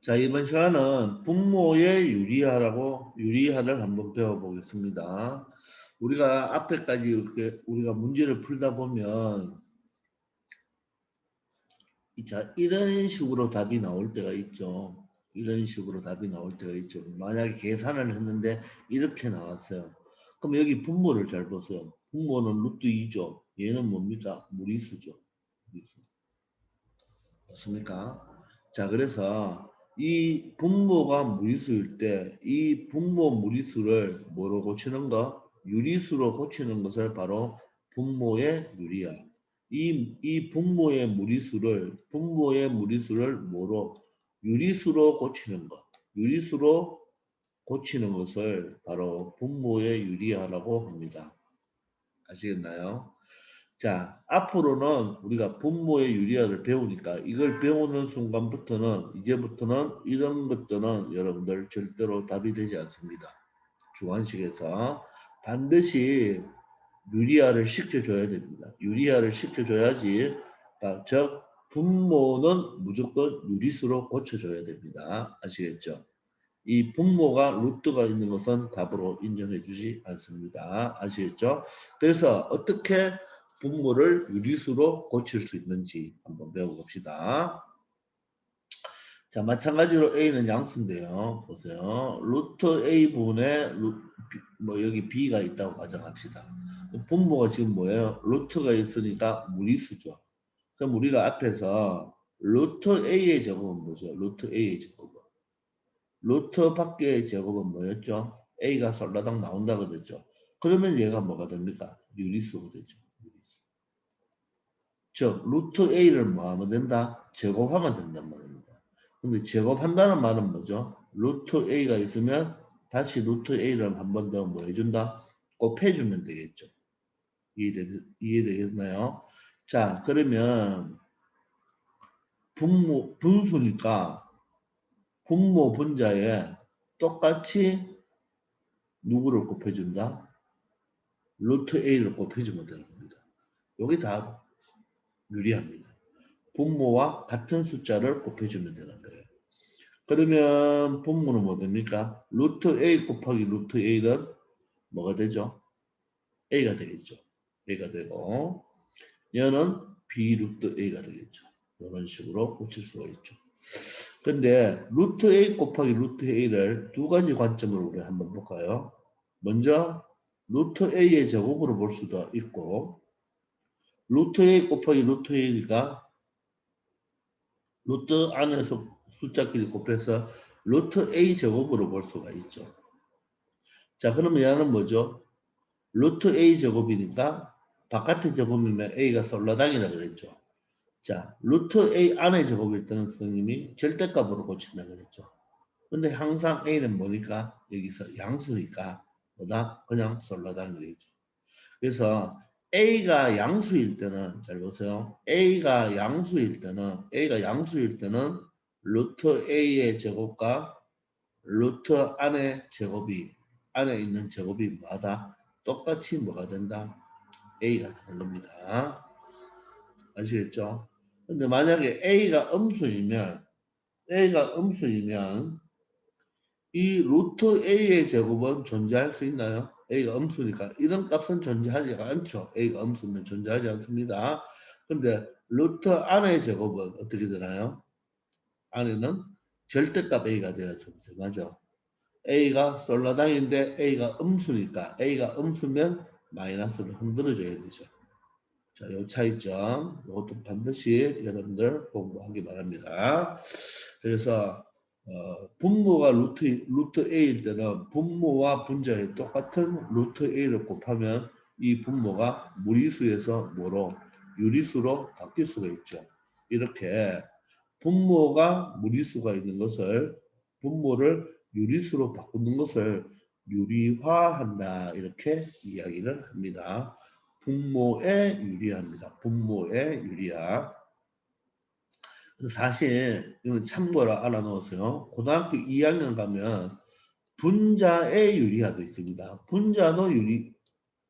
자, 이번 시간은 분모의 유리화를 한번 배워보겠습니다. 우리가 앞에까지 이렇게 우리가 문제를 풀다 보면 자, 이런 식으로 답이 나올 때가 있죠. 이런 식으로 답이 나올 때가 있죠. 만약에 계산을 했는데 이렇게 나왔어요. 그럼 여기 분모를 잘 보세요. 분모는 루트 2죠. 얘는 뭡니까? 무리수죠. 무리수. 맞습니까? 자, 그래서 이 분모가 무리수일 때 이 분모 무리수를 뭐로 고치는 거? 유리수로 고치는 것을 바로 분모의 유리야. 이 분모의 무리수를 뭐로? 유리수로 고치는 것. 유리수로 고치는 것을 바로 분모의 유리하라고 합니다. 아시겠나요? 자, 앞으로는 우리가 분모의 유리화를 배우니까 이걸 배우는 순간부터는 이제부터는 이런 것들은 여러분들 절대로 답이 되지 않습니다. 주관식에서 반드시 유리화를 시켜줘야 됩니다. 유리화를 시켜줘야지 즉 분모는 무조건 유리수로 고쳐줘야 됩니다. 아시겠죠? 이 분모가 루트가 있는 것은 답으로 인정해 주지 않습니다. 아시겠죠? 그래서 어떻게 분모를 유리수로 고칠 수 있는지 한번 배워봅시다. 자, 마찬가지로 A는 양수인데요. 보세요. 루트 A분의 뭐 여기 B가 있다고 가정합시다. 분모가 지금 뭐예요? 루트가 있으니까 무리수죠. 그럼 우리가 앞에서 루트 A의 제곱은 뭐죠? 루트 A의 제곱은. 루트 밖의 제곱은 뭐였죠? A가 솔라당 나온다 그랬죠. 그러면 얘가 뭐가 됩니까? 유리수가 되죠. 유리수. 즉 루트 A를 뭐 하면 된다? 제곱하면 된단 말입니다. 근데 제곱한다는 말은 뭐죠? 루트 A가 있으면 다시 루트 A를 한 번 더 뭐 해준다? 곱해주면 되겠죠. 이해되겠나요? 자, 그러면 분수니까 분모 분자에 똑같이 누구를 곱해준다? 루트 A를 곱해주면 되는 겁니다. 여기 다 유리합니다. 분모와 같은 숫자를 곱해주면 되는 거예요. 그러면 분모는 뭐 됩니까? 루트 A 곱하기 루트 A는 뭐가 되죠? A가 되겠죠. A가 되고 얘는 B 루트 A가 되겠죠. 이런 식으로 고칠 수가 있죠. 근데 루트 A 곱하기 루트 A를 두 가지 관점으로 우리 한번 볼까요? 먼저 루트 A의 제곱으로 볼 수도 있고 루트 A 곱하기 루트 A가 루트 안에서 숫자끼리 곱해서 루트 A 제곱으로 볼 수가 있죠. 자, 그러면 얘는 뭐죠? 루트 A 제곱이니까 바깥의 제곱이면 A가 솔라당이라 그랬죠. 자, 루트 A 안의 제곱일 때는 선생님이 절대값으로 고친다 그랬죠. 근데 항상 A는 뭐니까 여기서 양수니까 뭐다? 그냥 솔라당이 되죠. 그래서 A가 양수일 때는 잘 보세요. A가 양수일 때는 루트 A의 제곱과 루트 안에 있는 제곱이 뭐하다? 똑같이 뭐가 된다? A가 되는 겁니다. 아시겠죠? 근데 만약에 A가 음수이면 이 루트 A의 제곱은 존재할 수 있나요? A가 음수니까 이런 값은 존재하지 않죠. A가 음수면 존재하지 않습니다. 근데 루트 안의 제곱은 어떻게 되나요? 안에는 절대값 A가 되어서 맞죠? A가 솔라당인데 A가 음수니까 A가 음수면 마이너스를 흔들어줘야 되죠. 자, 이 차이점 이것도 반드시 여러분들 공부하기 바랍니다. 그래서 분모가 루트 A일 때는 분모와 분자의 똑같은 루트 A를 곱하면 이 분모가 무리수에서 뭐로 유리수로 바뀔 수가 있죠. 이렇게 분모가 무리수가 있는 것을 분모를 유리수로 바꾸는 것을 유리화한다 이렇게 이야기를 합니다. 분모에 유리합니다. 분모에 유리화. 사실 이건 참고로 알아놓으세요. 고등학교 2학년 가면 분자의 유리화도 있습니다. 분자도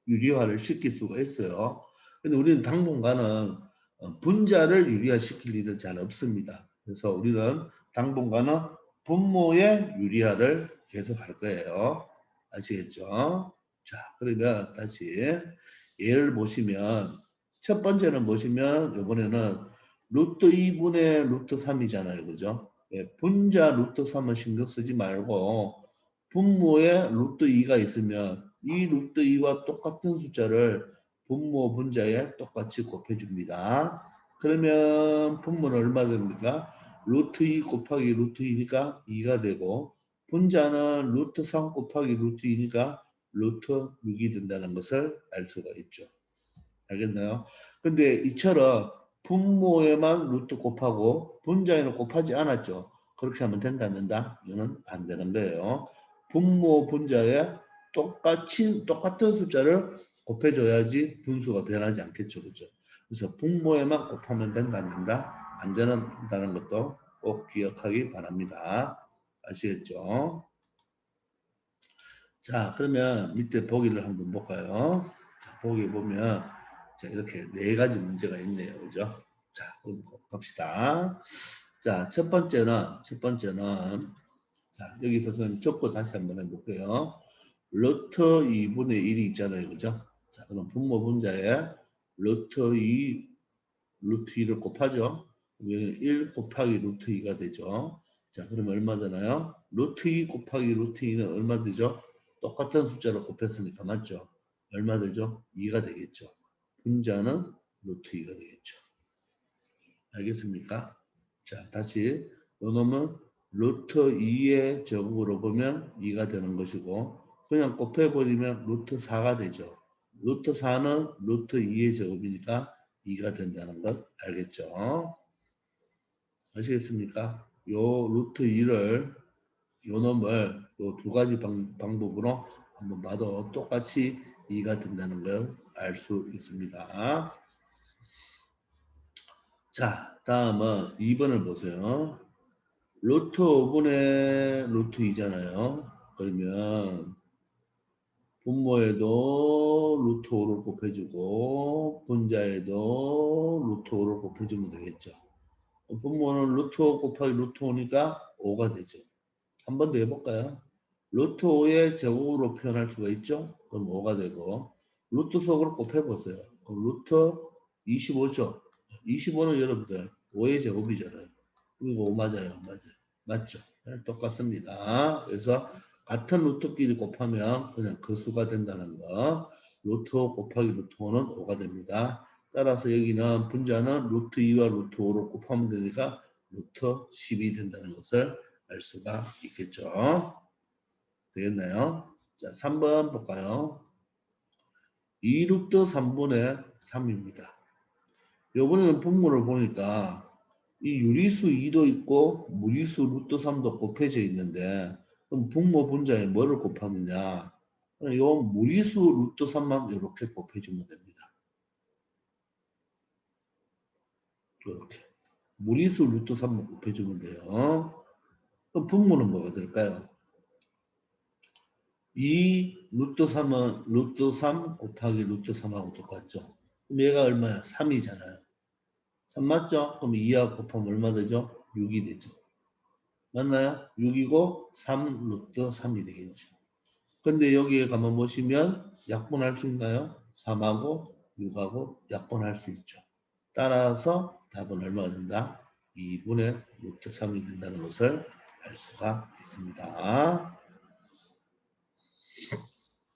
유리화를 시킬 수가 있어요. 근데 우리는 당분간은 분자를 유리화시킬 일은 잘 없습니다. 그래서 우리는 당분간은 분모의 유리화를 계속 할 거예요. 아시겠죠? 자, 그러면 다시 예를 보시면 첫 번째는 보시면 이번에는 루트 2분의 루트 3이잖아요. 그죠? 예, 분자 루트 3은 신경 쓰지 말고 분모에 루트 2가 있으면 이 루트 2와 똑같은 숫자를 분모 분자에 똑같이 곱해줍니다. 그러면 분모는 얼마 됩니까? 루트 2 곱하기 루트 2니까 2가 되고 분자는 루트 3 곱하기 루트 2니까 루트 6이 된다는 것을 알 수가 있죠. 알겠나요? 근데 이처럼 분모에만 루트 곱하고 분자에는 곱하지 않았죠. 그렇게 하면 된다 안 된다? 이거는 안 되는 거예요. 분모 분자에 똑같은 숫자를 곱해줘야지 분수가 변하지 않겠죠. 그죠? 그래서 분모에만 곱하면 된다 안 된다? 안 된다는 것도 꼭 기억하기 바랍니다. 아시겠죠? 자, 그러면 밑에 보기를 한번 볼까요? 자, 보기 보면 자, 이렇게 네 가지 문제가 있네요. 그죠? 자, 그럼 봅시다. 자, 첫 번째는 자, 여기서 는 적고 다시 한번 해볼게요. 루트 2분의 1이 있잖아요. 그죠? 자, 그럼 분모 분자에 루트 2, 루트 2를 곱하죠. 그러면 1 곱하기 루트 2가 되죠. 자, 그럼 얼마 되나요? 루트 2 곱하기 루트 2는 얼마 되죠? 똑같은 숫자로 곱했으니까 맞죠? 얼마 되죠? 2가 되겠죠. 분자는 루트 2가 되겠죠. 알겠습니까? 자, 다시 요놈은 루트 2의 제곱으로 보면 2가 되는 것이고 그냥 곱해버리면 루트 4가 되죠. 루트 4는 루트 2의 제곱이니까 2가 된다는 것 알겠죠? 아시겠습니까? 요 루트 2를 요 놈을 요 두 가지 방법으로 한번 봐도 똑같이 2가 된다는 걸 알 수 있습니다. 자, 다음은 2번을 보세요. 루트 5분의 루트 2잖아요. 그러면 분모에도 루트 5를 곱해주고 분자에도 루트 5를 곱해주면 되겠죠. 분모는 루트 5 곱하기 루트 5니까 5가 되죠. 한 번 더 해볼까요? 루트 5의 제곱으로 표현할 수가 있죠. 그럼 5가 되고 루트 속으로 곱해보세요. 그럼 루트 25죠. 25는 여러분들 5의 제곱이잖아요. 그리고 5 맞아요. 맞아요. 맞죠? 네, 똑같습니다. 그래서 같은 루트끼리 곱하면 그냥 그 수가 된다는 거. 루트 5 곱하기 루트 5는 5가 됩니다. 따라서 여기는 분자는 루트 2와 루트 5로 곱하면 되니까 루트 10이 된다는 것을 알 수가 있겠죠. 되겠나요? 자, 3번 볼까요? 2루트 3분의 3입니다. 요번에는 분모를 보니까 이 유리수 2도 있고 무리수 루트 3도 곱해져 있는데 그럼 분모 분자에 뭐를 곱하느냐? 요 무리수 루트 3만 이렇게 곱해주면 됩니다. 이렇게 무리수 루트 3만 곱해주면 돼요. 그럼 분모는 뭐가 될까요? 이 루트 3은 루트 3 곱하기 루트 3하고 똑같죠. 그럼 얘가 얼마야? 3이잖아요. 3 맞죠? 그럼 2하고 곱하면 얼마 되죠? 6이 되죠. 맞나요? 6이고 3 루트 3이 되겠죠. 근데 여기에 가만 보시면 약분할 수 있나요? 3하고 6하고 약분할 수 있죠. 따라서 답은 얼마가 된다? 2분의 루트 3이 된다는 것을 알 수가 있습니다.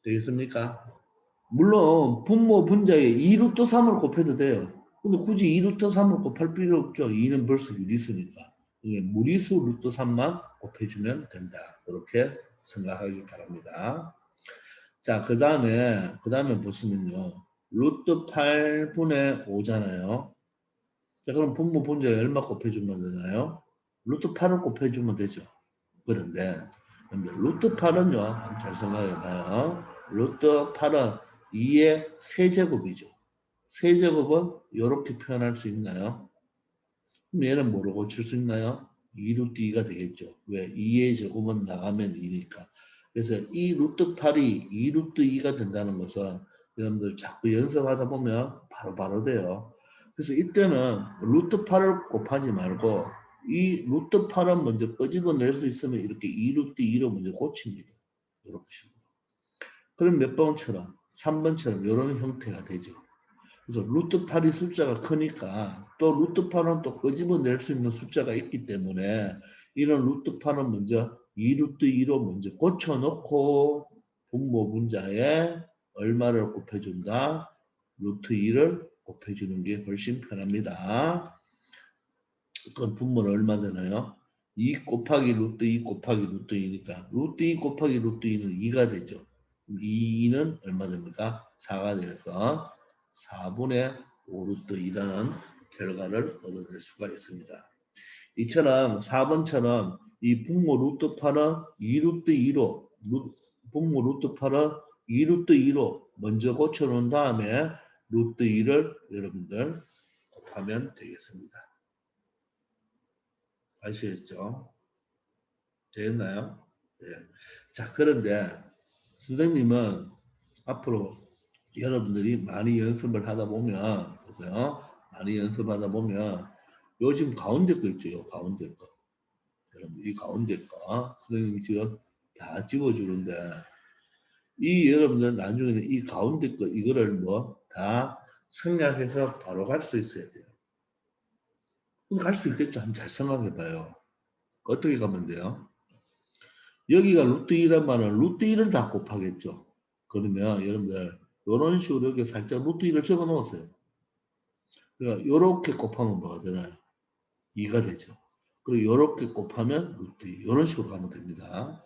되겠습니까? 물론 분모 분자에 2루트 3을 곱해도 돼요. 근데 굳이 2루트 3을 곱할 필요 없죠. 2는 벌써 유리수니까. 무리수 루트 3만 곱해주면 된다. 그렇게 생각하기 바랍니다. 자, 그 다음에 보시면요. 루트 8분의 5잖아요. 자, 그럼 분모 분자에 얼마 곱해주면 되나요? 루트 8을 곱해주면 되죠. 그런데 루트 8은요. 한번 잘 생각해봐요. 루트 8은 2의 세제곱이죠. 세제곱은 이렇게 표현할 수 있나요? 그럼 얘는 뭐로 고칠 수 있나요? 2루트 2가 되겠죠. 왜? 2의 제곱은 나가면 2니까. 그래서 이 루트 8이 2루트 2가 된다는 것은 여러분들 자꾸 연습하다 보면 바로 돼요. 그래서 이때는 루트 8을 곱하지 말고 이 루트 8은 먼저 끄집어낼 수 있으면 이렇게 2루트 2로 먼저 고칩니다. 이렇게 식으로. 그럼 몇 번처럼 3번처럼 이런 형태가 되죠. 그래서 루트 8이 숫자가 크니까 또 루트 8은 또 끄집어낼 수 있는 숫자가 있기 때문에 이런 루트 8은 먼저 2루트 2로 먼저 고쳐놓고 분모 분자에 얼마를 곱해준다? 루트 2를 곱해주는 게 훨씬 편합니다. 그럼 분모는 얼마 되나요? 2 곱하기 루트 2 곱하기 루트 2니까 루트 2 곱하기 루트 2는 2가 되죠. 2는 얼마 됩니까? 4가 되어서 4분의 5 루트 2라는 결과를 얻어낼 수가 있습니다. 이처럼 4번처럼 이 분모 루트 8은 2 루트 2로 분모 루트 8은 2 루트 2로 먼저 고쳐놓은 다음에 루트 2를 여러분들 곱하면 되겠습니다. 아시겠죠? 되었나요? 예. 자, 그런데 선생님은 앞으로 여러분들이 많이 연습을 하다 보면, 그죠? 많이 연습하다 보면, 요즘 가운데 거 있죠? 요 가운데 거. 여러분, 이 가운데 거. 선생님이 지금 다 찍어주는데, 이 여러분들 나중에는 이 가운데 거, 이거를 뭐, 다 생략해서 바로 갈 수 있어야 돼요. 갈 수 있겠죠? 한번 잘 생각해 봐요. 어떻게 가면 돼요? 여기가 루트 2란 말은 루트 1을 다 곱하겠죠. 그러면 여러분들 이런 식으로 여기 살짝 루트 1을 적어 놓으세요. 그러니까 이렇게 곱하면 뭐가 되나요? 2가 되죠. 그리고 이렇게 곱하면 루트 2 이런 식으로 가면 됩니다.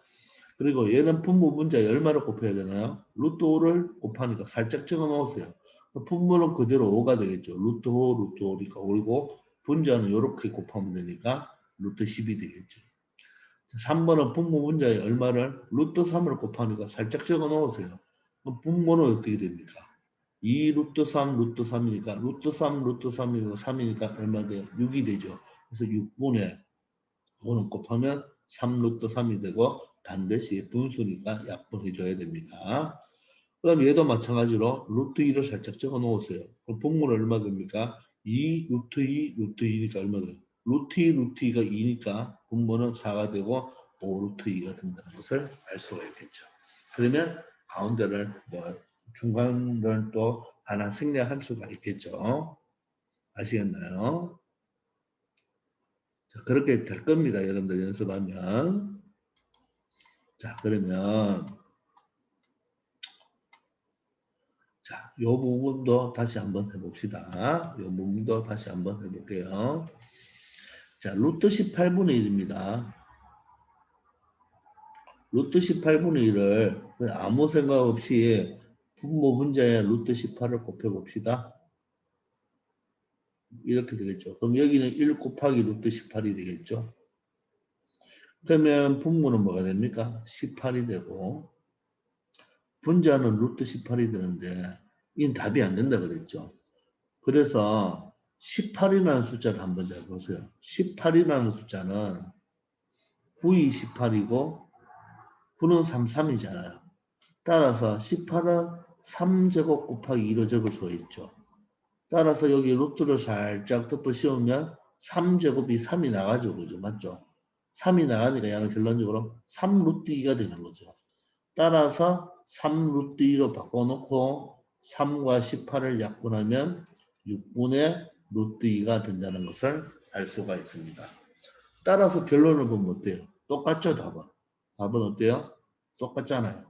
그리고 얘는 분모 분자에 얼마를 곱해야 되나요? 루트 5를 곱하니까 살짝 적어 놓으세요. 분모는 그대로 5가 되겠죠. 루트 5, 루트 5니까 5이고 분자는 이렇게 곱하면 되니까 루트 10이 되겠죠. 3번은 분모 분자에 얼마를 루트 3을 곱하니까 살짝 적어 놓으세요. 분모는 어떻게 됩니까? 2 루트 3 루트 3이니까 루트 3 루트 3이고 3이니까 얼마 돼요? 6이 되죠. 그래서 6분의 이거는 곱하면 3 루트 3이 되고 반드시 분수니까 약분해 줘야 됩니다. 그 다음에 얘도 마찬가지로 루트 2를 살짝 적어 놓으세요. 그럼 분모는 얼마 됩니까? 2 루트 2 루트 2니까 얼마 돼요? 루트 2 루트 2가 2니까 분모는 4가 되고 5 루트 2가 된다는 것을 알 수가 있겠죠. 그러면 가운데를 뭐 중간을 또 하나 생략할 수가 있겠죠. 아시겠나요? 자, 그렇게 될 겁니다. 여러분들 연습하면. 자, 그러면 자, 요 부분도 다시 한번 해봅시다. 요 부분도 다시 한번 해볼게요. 자, 루트 18분의 1입니다. 루트 18분의 1을 아무 생각 없이 분모 분자에 루트 18을 곱해봅시다. 이렇게 되겠죠. 그럼 여기는 1 곱하기 루트 18이 되겠죠. 그러면 분모는 뭐가 됩니까? 18이 되고 분자는 루트 18이 되는데 이건 답이 안 된다 그랬죠. 그래서 18이라는 숫자를 한번 잘 보세요. 18이라는 숫자는 9이 18이고 9는 33이잖아요. 따라서 18은 3제곱 곱하기 2로 적을 수가 있죠. 따라서 여기 루트를 살짝 덮어 씌우면 3제곱이 3이 나가죠. 그죠? 맞죠? 3이 나가니까 얘는 결론적으로 3루트 2가 되는 거죠. 따라서 3루트 2로 바꿔놓고 3과 18을 약분하면 6분의 루트 2가 된다는 것을 알 수가 있습니다. 따라서 결론을 보면 어때요? 똑같죠, 답은? 답은 어때요? 똑같잖아요.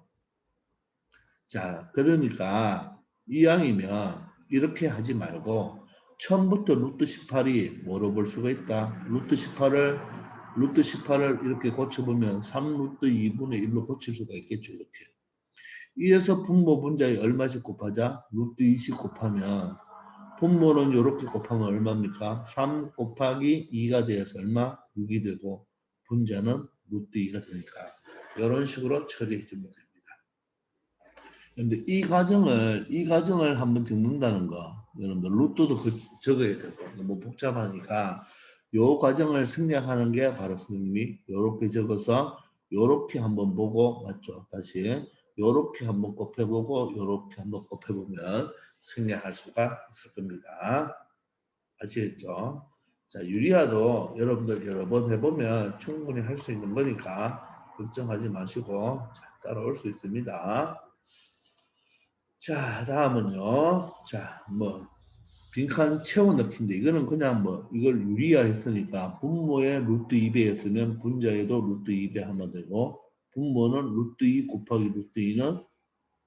자, 그러니까 이왕이면 이렇게 하지 말고 처음부터 루트 18이 뭐로 볼 수가 있다? 루트 18을 이렇게 고쳐보면 3루트 2분의 1로 고칠 수가 있겠죠, 이렇게. 이래서 분모 분자에 얼마씩 곱하자? 루트 20 곱하면 분모는 이렇게 곱하면 얼마입니까? 3 곱하기 2가 되어서 얼마? 6이 되고 분자는 루트 2가 되니까 이런 식으로 처리해 주면 됩니다. 그런데 이 과정을 한번 적는다는 거 여러분들 루트도 적어야 되고 너무 복잡하니까 이 과정을 생략하는 게 바로 선생님이 이렇게 적어서 이렇게 한번 보고 맞죠? 다시 이렇게 한번 곱해보고 이렇게 한번 곱해보면 생략할 수가 있을 겁니다. 아시겠죠? 자, 유리화도 여러분들 여러 번 해보면 충분히 할 수 있는 거니까 걱정하지 마시고 잘 따라올 수 있습니다. 자, 다음은요. 자, 뭐 빈칸 채워 넣기인데 이거는 그냥 뭐 이걸 유리화 했으니까 분모에 루트 2배였으면 분자에도 루트 2배 하면 되고 분모는 루트 2 곱하기 루트 2는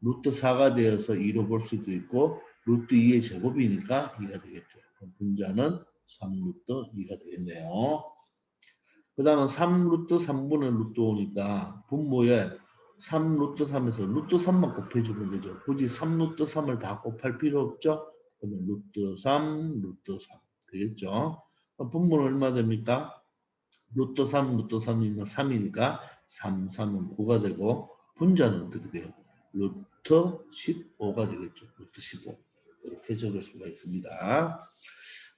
루트 4가 되어서 2로 볼 수도 있고 루트 2의 제곱이니까 2가 되겠죠. 분자는 3루트 2가 되겠네요. 그 다음은 3루트 3분의 루트 5니까 분모에 3루트 3에서 루트 3만 곱해주면 되죠. 굳이 3루트 3을 다 곱할 필요 없죠. 그러면 루트 3, 루트 3 되겠죠. 분모는 얼마 됩니까? 루트 3, 루트 3이면 3이니까 3, 3은 9가 되고 분자는 어떻게 돼요? 루트 15가 되겠죠. 루트 15 이렇게 적을 수가 있습니다.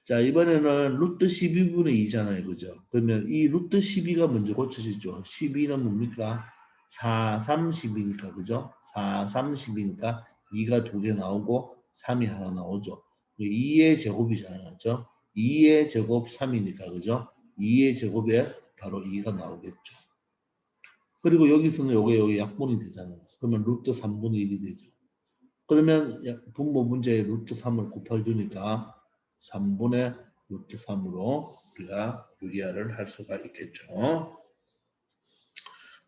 자, 이번에는 루트 12분의 2잖아요. 그죠? 그러면 이 루트 12가 먼저 고쳐지죠. 12는 뭡니까? 4, 3, 10이니까, 그죠? 4, 3, 10이니까 2가 2개 나오고 3이 하나 나오죠. 2의 제곱이잖아요. 그죠? 2의 제곱 3이니까, 그죠? 2의 제곱에 바로 2가 나오겠죠. 그리고 여기서는 여기 약분이 되잖아요. 그러면 루트 3분의 1이 되죠. 그러면 분모 문제에 루트 3을 곱해주니까 3분의 루트 3으로 우리가 유리화를 할 수가 있겠죠.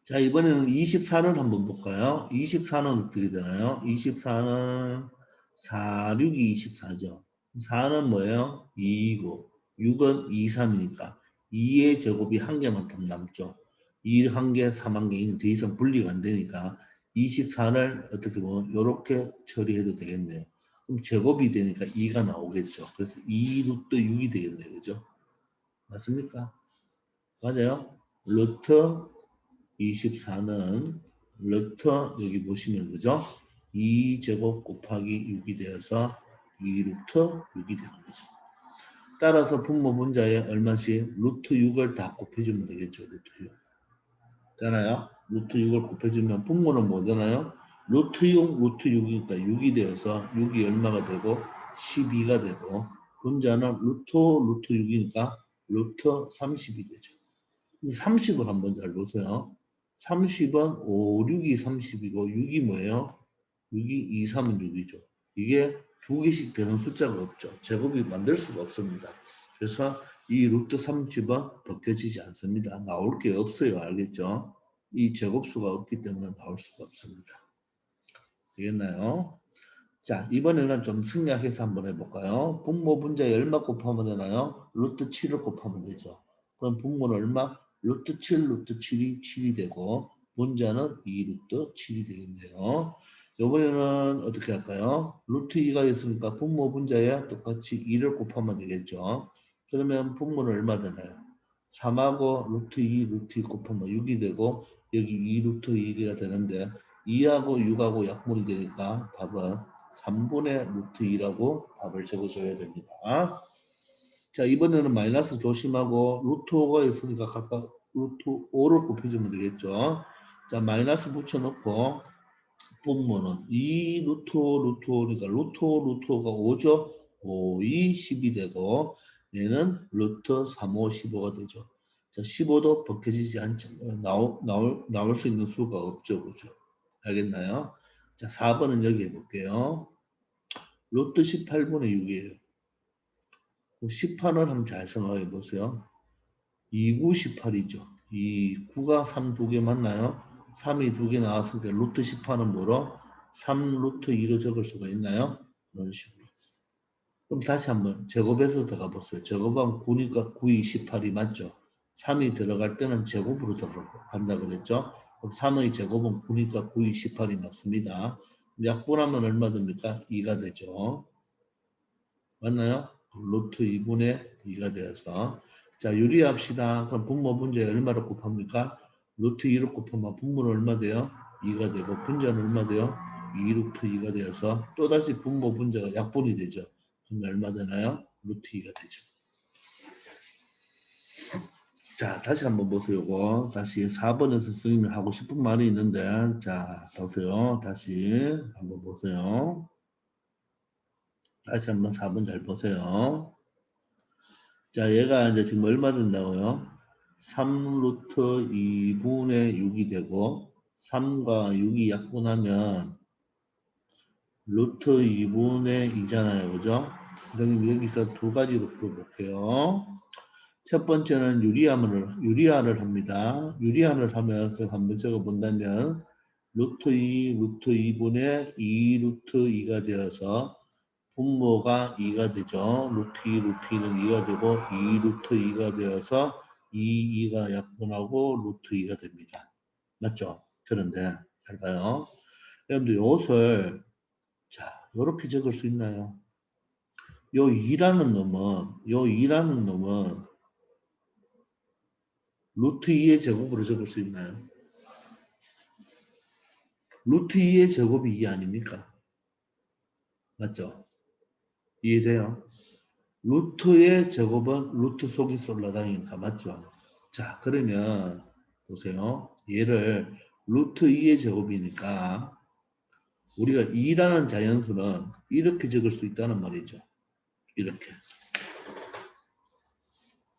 자, 이번에는 24는 한번 볼까요? 24는 어떻게 되나요? 24는 4, 6이 24죠. 4는 뭐예요? 2이고 6은 2, 3이니까 2의 제곱이 한 개만 더 남죠. 2 한 개, 3 한 개, 더 이상 분리가 안 되니까 24를 어떻게 보면 이렇게 처리해도 되겠네요. 그럼 제곱이 되니까 2가 나오겠죠. 그래서 2 루트 6이 되겠네요. 그죠? 맞습니까? 맞아요? 루트 24는 루트 여기 보시면 그죠? 2제곱 곱하기 6이 되어서 2루트 6이 되는 거죠. 따라서 분모 분자에 얼마씩 루트 6을 다 곱해주면 되겠죠. 루트 6. 되나요? 루트 6을 곱해주면 분모는 뭐 되나요? 루트 6, 루트 6이니까 6이 되어서 6이 얼마가 되고 12가 되고 분자는 루트 루트 6이니까 루트 30이 되죠. 30을 한번 잘 보세요. 30은 5, 6이 30이고 6이 뭐예요? 6이 2, 3은 6이죠. 이게 두 개씩 되는 숫자가 없죠. 제곱이 만들 수가 없습니다. 그래서 이 루트 30은 벗겨지지 않습니다. 나올 게 없어요. 알겠죠? 이 제곱수가 없기 때문에 나올 수가 없습니다. 되겠나요? 자, 이번에는 좀 생략해서 한번 해볼까요? 분모 분자에 얼마 곱하면 되나요? 루트 7을 곱하면 되죠. 그럼 분모는 얼마? 루트 7, 루트 7이 7이 되고 분자는 2 루트 7이 되겠네요. 이번에는 어떻게 할까요? 루트 2가 있으니까 분모 분자에 똑같이 2를 곱하면 되겠죠. 그러면 분모는 얼마 되나요? 3하고 루트 2, 루트 2 곱하면 6이 되고 여기 2 루트 2가 되는데 2하고 6하고 약분이 되니까 답은 3분의 루트 2라고 답을 적어줘야 됩니다. 자, 이번에는 마이너스 조심하고 루트 5가 있으니까 각각 루트 5를 곱해주면 되겠죠. 자, 마이너스 붙여놓고 분모는 2 루트 5 루트 5니까 루트 5 루트 5가 5죠. 5, 2, 10이 되고 얘는 루트 3, 5, 15가 되죠. 자, 15도 벗겨지지 않죠. 나올 수 있는 수가 없죠. 그죠? 알겠나요? 자, 4번은 여기 해볼게요. 루트 18분의 6이에요. 18을 한번 잘 생각해 보세요. 2, 9, 18이죠. 이 9가 3 두 개 맞나요? 3이 두 개 나왔으니까 루트 18은 뭐로? 3 루트 2로 적을 수가 있나요? 이런 식으로. 그럼 다시 한번 제곱해서 들어가 보세요. 제곱하면 9니까 9, 2, 18이 맞죠? 3이 들어갈 때는 제곱으로 들어간다 그랬죠? 그럼 3의 제곱은 9니까 9, 2, 18이 맞습니다. 약분하면 얼마 됩니까? 2가 되죠. 맞나요? 루트 2분의 2가 되어서 자 유리합시다. 그럼 분모 분자에 얼마를 곱합니까? 루트 2를 곱하면 분모는 얼마 돼요? 2가 되고 분자는 얼마 돼요? 2 루트 2가 되어서 또다시 분모 분자가 약분이 되죠. 그럼 얼마 되나요? 루트 2가 되죠. 자 다시 한번 보세요. 요거 다시 4번에서 선생님이 하고 싶은 말이 있는데 자 보세요. 다시 한번 보세요. 다시 한번 4번 잘 보세요. 자, 얘가 이제 지금 얼마 된다고요? 3 루트 2분의 6이 되고 3과 6이 약분하면 루트 2분의 2잖아요. 그죠? 선생님 여기서 두 가지로 풀어볼게요. 첫 번째는 유리화를 합니다. 유리화를 하면서 한번 적어본다면 루트 2, 루트 2분의 2 루트 2가 되어서 분모가 2가 되죠. 루트 2, 루트 2는 2가 되고 2 루트 2가 되어서 2가 약분하고 루트 2가 됩니다. 맞죠? 그런데 잘 봐요. 여러분들 이것을 자 이렇게 적을 수 있나요? 요 2라는 놈은 루트 2의 제곱으로 적을 수 있나요? 루트 2의 제곱이 2 아닙니까? 맞죠? 이해돼요? 루트의 제곱은 루트 속이 솔라당이니까 맞죠? 자 그러면 보세요. 얘를 루트 2의 제곱이니까 우리가 2라는 자연수는 이렇게 적을 수 있다는 말이죠. 이렇게.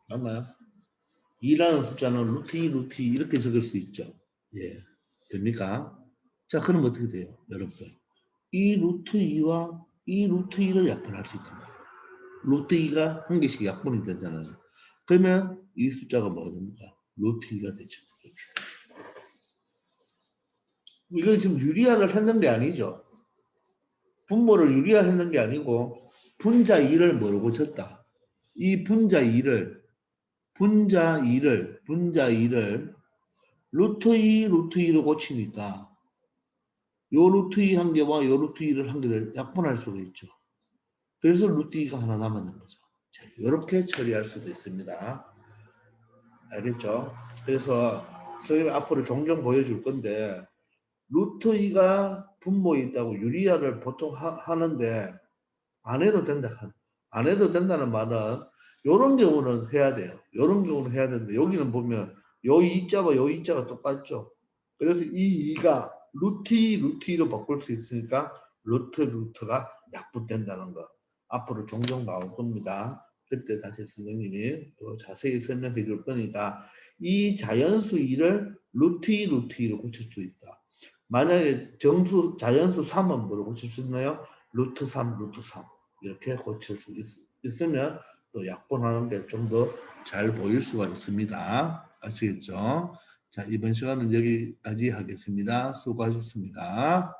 맞나요? 2라는 숫자는 루트 2, 루트 2 이렇게 적을 수 있죠. 예. 됩니까? 자 그럼 어떻게 돼요? 여러분. 이 루트 2와 이 루트 2를 약분할 수 있단 말이에요. 루트 2가 한 개씩 약분이 되잖아요. 그러면 이 숫자가 뭐가 됩니까? 루트 2가 되죠. 이걸 지금 유리화를 했는 게 아니죠. 분모를 유리화했는 게 아니고 분자 2를 뭐로 고쳤다. 이 분자 2를 루트 2, 루트 2로 고치니까 요 루트 2 한 개와 요 루트 2를 한 개를 약분할 수가 있죠. 그래서 루트 2가 하나 남았는 거죠. 자, 이렇게 처리할 수도 있습니다. 알겠죠? 그래서 선생님이 앞으로 종종 보여줄 건데 루트 2가 분모에 있다고 유리화를 보통 하는데 안 해도 된다. 안 해도 된다는 말은 이런 경우는 해야 돼요. 이런 경우는 해야 되는데 여기는 보면 요 2자와 요 2자가 똑같죠. 그래서 이 2가 루트 2, 루트 2로 바꿀 수 있으니까 루트가 약분된다는 거. 앞으로 종종 나올 겁니다. 그때 다시 선생님이 더 자세히 설명해 줄 거니까 이 자연수 2를 루트 2, 루트 2로 고칠 수 있다. 만약에 자연수 3은 뭐로 고칠 수 있나요? 루트 3, 루트 3 이렇게 고칠 수 있으면 또 약분하는 게 좀 더 잘 보일 수가 있습니다. 아시겠죠? 자, 이번 시간은 여기까지 하겠습니다. 수고하셨습니다.